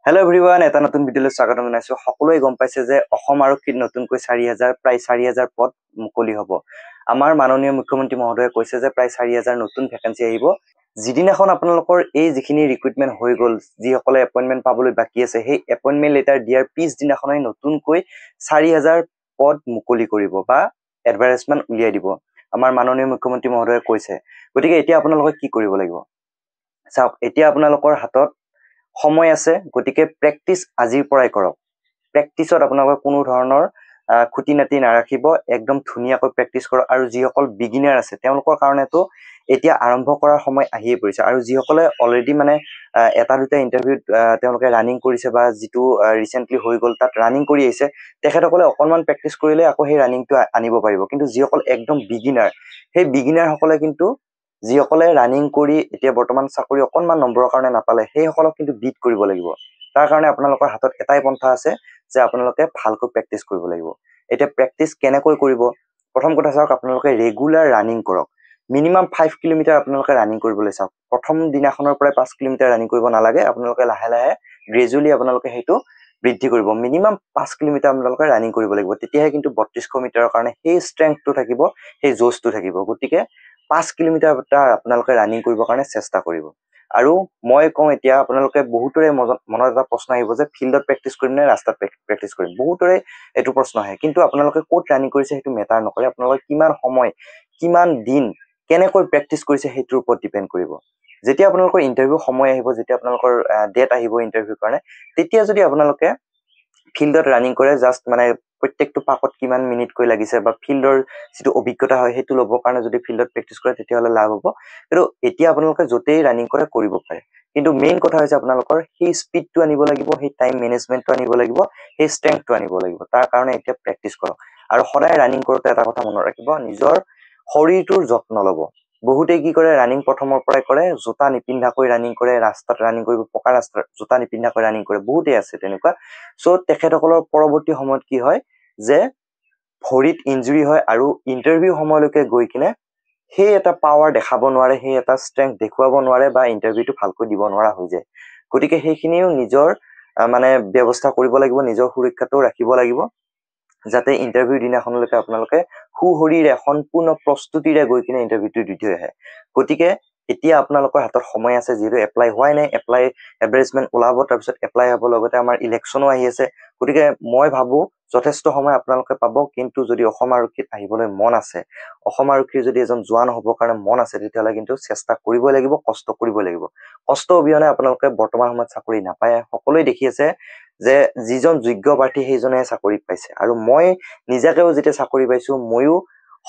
Hello' everyone, এটা নতুন ভিডিঅ'লৈ স্বাগতম জনাইছো। সকলোৱে গম পাইছে যে অসম আৰক্ষীত নতুনকৈ 4000 প্ৰায় 4000 পদ মুকলি হ'ব। আমাৰ মাননীয় মুখ্যমন্ত্ৰী মহোদয়ে কৈছে যে প্ৰায় 4000 নতুন ভেকেন্সি আহিব। যিদিনাখন আপোনালোকৰ এই যিখিনি ৰিক্ৰুটমেণ্ট হৈ গ'ল, যিসকলে এপইণ্টমেণ্ট পাবলৈ বাকী আছে, সেই এপইণ্টমেণ্ট লেটাৰ দিয়াৰ পিছদিনাখনেই নতুনকৈ 4000 পদ মুকলি কৰিব বা এডভাৰটাইজমেণ্ট উলিয়াই দিব। আমাৰ মাননীয় মুখ্যমন্ত্ৰী মহোদয়ে কৈছে। গতিকে এতিয়া আপোনালোকে কি কৰিব লাগিব? চাওক, এতিয়া আপোনালোকৰ হাতত সময় আছে, গতিকে প্ৰেক্টিচ আজিৰ পৰাই কৰক। প্ৰেক্টিচত আপোনালোকৰ কোনো ধৰণৰ খুটি নাতি নাৰাখিব, একদম ধুনীয়াকৈ প্ৰেক্টিচ কৰক। আৰু যিসকল বিগিনাৰ আছে তেওঁলোকৰ কাৰণেতো এতিয়া আৰম্ভ কৰাৰ সময় আহিয়ে পৰিছে। আৰু যিসকলে অলৰেডি মানে এটা দুটা ইণ্টাৰভিউত তেওঁলোকে ৰানিং কৰিছে বা যিটো ৰিচেণ্টলি হৈ গ'ল তাত ৰানিং কৰি আহিছে, তেখেতসকলে অকণমান প্ৰেক্টিচ কৰিলে আকৌ সেই ৰানিংটো আনিব পাৰিব। কিন্তু যিসকল একদম বিগিনাৰ, সেই বিগিনাৰসকলে কিন্তু যিসকলে ৰানিং কৰি এতিয়া বৰ্তমান চাকৰি অকণমান নম্বৰৰ কাৰণে নাপালে, সেইসকলক কিন্তু বিট কৰিব লাগিব। তাৰ কাৰণে আপোনালোকৰ হাতত এটাই পন্থা আছে যে আপোনালোকে ভালকৈ প্ৰেক্টিচ কৰিব লাগিব। এতিয়া প্ৰেক্টিচ কেনেকৈ কৰিব? প্ৰথম কথা চাওক, আপোনালোকে ৰেগুলাৰ ৰানিং কৰক। মিনিমাম 5 কিলোমিটাৰ আপোনালোকে ৰানিং কৰিবলৈ চাওক। প্ৰথম দিনাখনৰ পৰাই 5 কিলোমিটাৰ ৰানিং কৰিব নালাগে। আপোনালোকে লাহে লাহে গ্ৰেজুৱেলি আপোনালোকে সেইটো বৃদ্ধি কৰিব। মিনিমাম 5 কিলোমিটাৰ আপোনালোকে ৰানিং কৰিব লাগিব। তেতিয়াহে কিন্তু 3200 মিটাৰৰ কাৰণে সেই ষ্ট্ৰেংথটো থাকিব, সেই জোচটো থাকিব। গতিকে 5 কিলোমিটাৰ আপোনালোকে ৰানিং কৰিবৰ কাৰণে চেষ্টা কৰিব। আৰু মই কওঁ, এতিয়া আপোনালোকে বহুতৰে মনত এটা প্ৰশ্ন আহিব যে ফিল্ডত প্ৰেক্টিচ কৰিম নে ৰাস্তাত প্ৰেক্টিচ কৰিম। বহুতৰে এইটো প্ৰশ্ন আহে। কিন্তু আপোনালোকে ক'ত ৰানিং কৰিছে সেইটো মেটাৰ নকৰে। আপোনালোকে কিমান সময়, কিমান দিন, কেনেকৈ প্ৰেক্টিচ কৰিছে সেইটোৰ ওপৰত ডিপেণ্ড কৰিব। যেতিয়া আপোনালোকৰ ইণ্টাৰভিউ সময় আহিব, যেতিয়া আপোনালোকৰ ডেট আহিব ইণ্টাৰভিউৰ কাৰণে, তেতিয়া যদি আপোনালোকে ফিল্ডত ৰানিং কৰে, জাষ্ট মানে প্ৰত্যেকটো পাকত কিমান মিনিটকৈ লাগিছে বা ফিল্ডৰ যিটো অভিজ্ঞতা হয় সেইটো ল'বৰ কাৰণে যদি ফিল্ডত প্ৰেক্টিচ কৰে, তেতিয়াহ'লে লাভ হ'ব। কিন্তু এতিয়া আপোনালোকে য'তেই ৰানিং কৰে কৰিব পাৰে। কিন্তু মেইন কথা হৈছে আপোনালোকৰ সেই স্পীডটো আনিব লাগিব, সেই টাইম মেনেজমেণ্টটো আনিব লাগিব, সেই ষ্ট্ৰেংথটো আনিব লাগিব। তাৰ কাৰণে এতিয়া প্ৰেক্টিচ কৰক। আৰু সদায় ৰানিং কৰোঁতে এটা কথা মনত ৰাখিব, নিজৰ শৰীৰটোৰ যত্ন ল'ব। বহুতেই কি কৰে, ৰানিং প্ৰথমৰ পৰাই কৰে, জোতা নিপিন্ধাকৈ ৰানিং কৰে, ৰাস্তাত ৰানিং কৰিব, পকা ৰাস্তাত জোতা নিপিন্ধাকৈ ৰানিং কৰে, বহুতেই আছে তেনেকুৱা। চ' তেখেতসকলৰ পৰৱৰ্তী সময়ত কি হয় যে ভৰিত ইঞ্জুৰি হয় আৰু ইণ্টাৰভিউ সময়লৈকে গৈ কিনে সেই এটা পাৱাৰ দেখাব নোৱাৰে, সেই এটা ষ্ট্ৰেংথ দেখুৱাব নোৱাৰে বা ইণ্টাৰভিউটো ভালকৈ দিব নোৱাৰা হৈ যায়। গতিকে সেইখিনিও নিজৰ মানে ব্যৱস্থা কৰিব লাগিব, নিজৰ সুৰক্ষাটো ৰাখিব লাগিব, যাতে ইণ্টাৰভিউ দিনাখনলৈকে আপোনালোকে সুশৰীৰে সম্পূৰ্ণ প্ৰস্তুতিৰে গৈ কিনে ইণ্টাৰভিউটো দি থৈ আহে। গতিকে এতিয়া আপোনালোকৰ হাতত সময় আছে, যিহেতু এপ্লাই হোৱাই নাই, এডভাৰটাইজমেণ্ট ওলাব, তাৰপিছত এপ্লাই হ'ব, লগতে আমাৰ ইলেকশ্যনো আহি আছে। গতিকে মই ভাবোঁ যথেষ্ট সময় আপোনালোকে পাব। কিন্তু যদি অসম আৰক্ষীত আহিবলৈ মন আছে, অসম আৰক্ষীৰ যদি এজন জোৱান হ'বৰ কাৰণে মন আছে, তেতিয়াহ'লে কিন্তু চেষ্টা কৰিবই লাগিব, কষ্ট কৰিবই লাগিব। কষ্ট অবিহনে আপোনালোকে বৰ্তমান সময়ত চাকৰি নাপায়। সকলোৱে দেখি আছে যে যিজন যোগ্য প্ৰাৰ্থী সেইজনে চাকৰি পাইছে। আৰু মই নিজাকেও যেতিয়া চাকৰি পাইছোঁ, ময়ো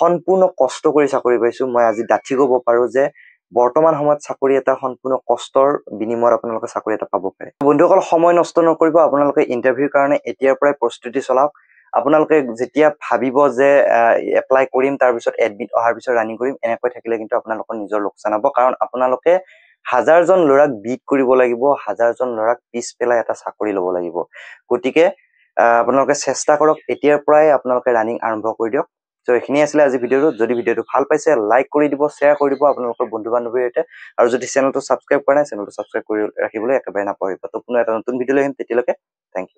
সম্পূৰ্ণ কষ্ট কৰি চাকৰি পাইছোঁ। মই আজি ডাঠি ক'ব পাৰোঁ যে বৰ্তমান সময়ত চাকৰি এটা সম্পূৰ্ণ কষ্টৰ বিনিময়ত আপোনালোকে চাকৰি এটা পাব পাৰে। বন্ধুসকল, সময় নষ্ট নকৰিব। আপোনালোকে ইণ্টাৰভিউৰ কাৰণে এতিয়াৰ পৰাই প্ৰস্তুতি চলাওক। আপোনালোকে যেতিয়া ভাবিব যে এপ্লাই কৰিম, তাৰপিছত এডমিট অহাৰ পিছত ৰানিং কৰিম, এনেকৈ থাকিলে কিন্তু আপোনালোকৰ নিজৰ লোকচান হ'ব। কাৰণ আপোনালোকে হাজাৰজন ল'ৰাক বিট কৰিব লাগিব, হাজাৰজন ল'ৰাক পিছ পেলাই এটা চাকৰি ল'ব লাগিব। গতিকে আপোনালোকে চেষ্টা কৰক, এতিয়াৰ পৰাই আপোনালোকে ৰানিং আৰম্ভ কৰি দিয়ক। চ' এইখিনি আছিলে আজি ভিডিঅ'টো। যদি ভিডিঅ'টো ভাল পাইছে, লাইক কৰি দিব, শ্বেয়াৰ কৰি দিব আপোনালোকৰ বন্ধু বান্ধৱীৰ সৈতে। আৰু যদি চেনেলটো ছাবস্ক্ৰাইব কৰা নাই, চেনেলটো ছাবস্ক্ৰাইব কৰি ৰাখিবলৈ একেবাৰে নাপাহৰিব। তো পুনৰ এটা নতুন ভিডিঅ'লৈ আহিম, তেতিয়ালৈকে থেংক ইউ।